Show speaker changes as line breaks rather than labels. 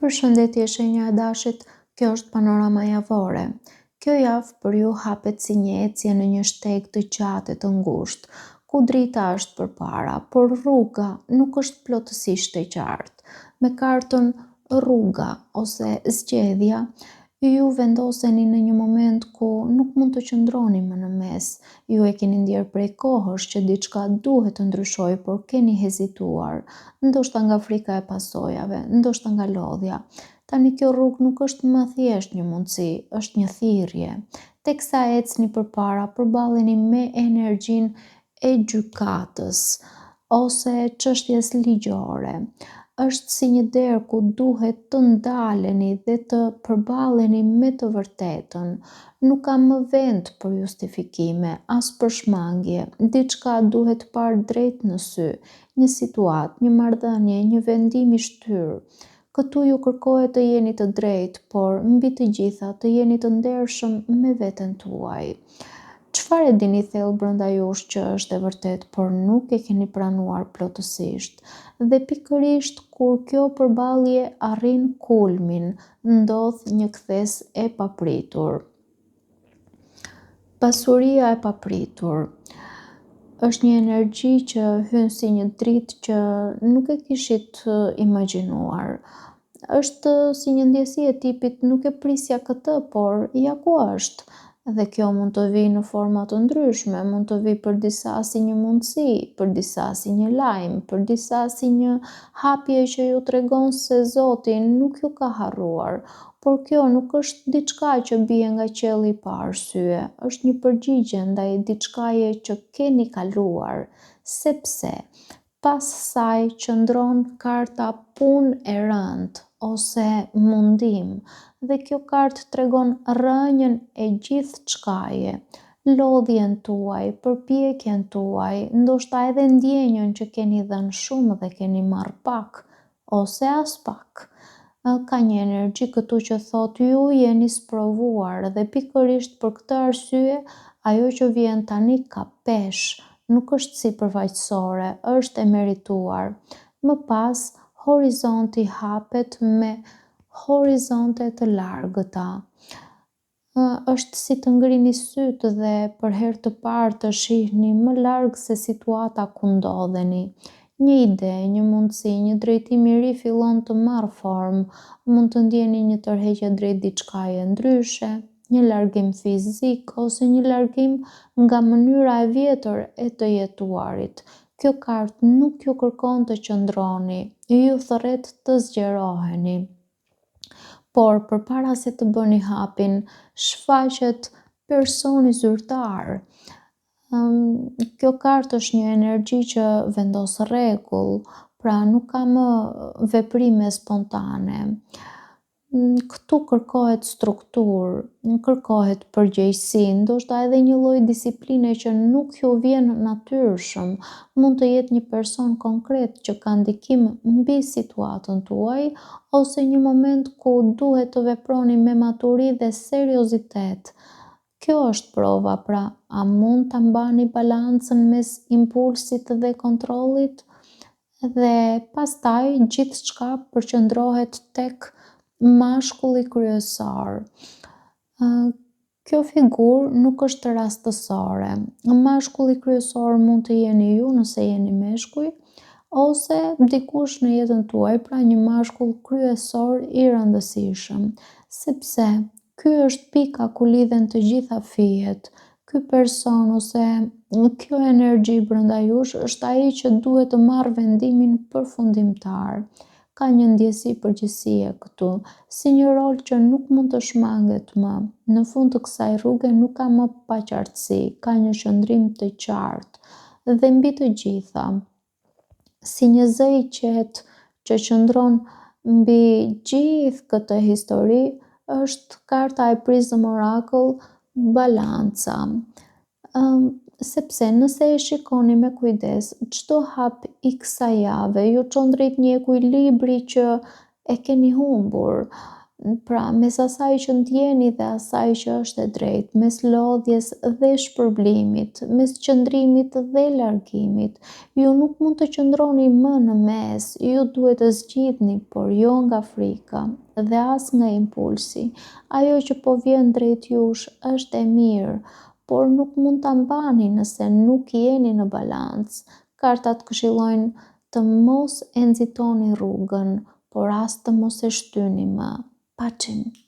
Përshëndetje shenja e dashit, kjo është panorama javore. Kjo javë për ju hapet si një ecje në një shteg të gjatë e të ngushtë, ku drita është përpara, por rruga nuk është plotësisht e qartë. Me kartën rruga ose zgjedhja, ju vendoseni në një moment ku nuk mund të qëndroni më në mes. Ju e keni ndjerë prej kohësh që diçka duhet të ndryshojë, por keni hezituar, ndoshta nga frika e pasojave, ndoshta nga lodhja. Tani kjo rrugë nuk është më thjesht një mundësi, është një thirrje. Teksa ecni përpara, përballeni me energjinë e gjykatës ose çështjes ligjore. Është si një derë ku duhet të ndaleni dhe të përballeni me të vërtetën. Nuk ka më vend për justifikime, as për shmangje. Diçka duhet parë drejt në sy, një situatë, një marrëdhënie, një vendim i shtyrë. Këtu ju kërkohet të jeni të drejtë, por mbi të gjitha të jeni të ndershëm me veten tuaj. Çfarë e dini thellë brenda jush që është e vërtet, por nuk e keni pranuar plotësisht. Dhe pikërisht kur kjo përballje arrin kulmin, ndodh një kthes e papritur. Pasuria e papritur është një energji që hyn si një dritë që nuk e kishit imagjinuar. Është si një ndjesi e tipit nuk e prisja këtë, por ja ku është. Dhe kjo mund të vijë në forma të ndryshme, mund të vijë për disa si një mundësi, për disa si një lajm, për disa si një hapje që ju tregon se Zoti nuk ju ka harruar. Por kjo nuk është diçka që bie nga qielli pa arsye, është një përgjigje ndaj diçkaje që keni kaluar, sepse pas saj qëndron karta punë e rëndë ose mundim, dhe kjo kartë tregon rrënjën e gjithçkaje, lodhjen tuaj, përpjekjen tuaj, ndoshta edhe ndjenjën që keni dhënë shumë dhe keni marrë pak ose as pak. Ka një energji këtu që thotë ju jeni sprovuar dhe pikërisht për këtë arsye ajo që vjen tani ka peshë, nuk është sipërfaqësore, është e merituar. Më pas horizonti hapet me horizonte të largëta. Është si të ngrini sytë dhe për herë të parë të shihni më larg se situata ku ndodheni. Një ide, një mundësi, një drejtim i ri fillon të marrë formë, mund të ndjeni një tërheqje drejt diçkaje ndryshe, një largim fizik ose një largim nga mënyra e vjetër e të jetuarit. Kjo kartë nuk ju kërkon të qëndroni, ju thërret të zgjeroheni. Por përpara se të bëni hapin, shfaqet personi zyrtar. Kjo kartë është një energji që vendos rregull, pra nuk ka më veprime spontane. Këtu kërkohet strukturë, kërkohet përgjegjësi, ndoshta edhe një lloj disipline që nuk ju vjen natyrshëm. Mund të jetë një person konkret që ka ndikim mbi situatën tuaj, ose një moment ku duhet të veproni me maturi dhe seriozitet. Kjo është prova, pra, a mund ta mbani balancën mes impulsit dhe kontrollit? Dhe pastaj gjithçka përqendrohet tek mashkulli kryesor. Kjo figurë nuk është rastësore. Mashkulli kryesor mund të jeni ju nëse jeni meshkuj, ose dikush në jetën tuaj, pra një mashkull kryesor i rëndësishëm, sepse ky është pika ku lidhen të gjitha fijet. Ky person ose kjo energji brenda jush është ai që duhet të marrë vendimin përfundimtar. Ka një ndjesi përgjegjësie këtu, si një rol që nuk mund të shmanget më. Në fund të kësaj rruge nuk ka më paqartësi, ka një qëndrim të qartë. Dhe mbi të gjitha, si një zë i qetë që qëndron mbi gjithë këtë histori, është karta e Prism Oracle, balanca. Sepse nëse e shikoni me kujdes, çdo hap i kësaj jave ju çon drejt një ekuilibri që e keni humbur. Pra, mes asaj që ndjeni dhe asaj që është e drejtë, mes lodhjes dhe shpërblimit, mes qëndrimit dhe largimit, ju nuk mund të qëndroni më në mes, ju duhet të zgjidhni, por jo nga frika dhe as nga impulsi. Ajo që po vjen drejt jush është e mirë, por nuk mund ta mbani nëse nuk jeni në balancë. Kartat këshillojnë të mos e nxitoni rrugën, por as të mos e shtyni më. Paçim.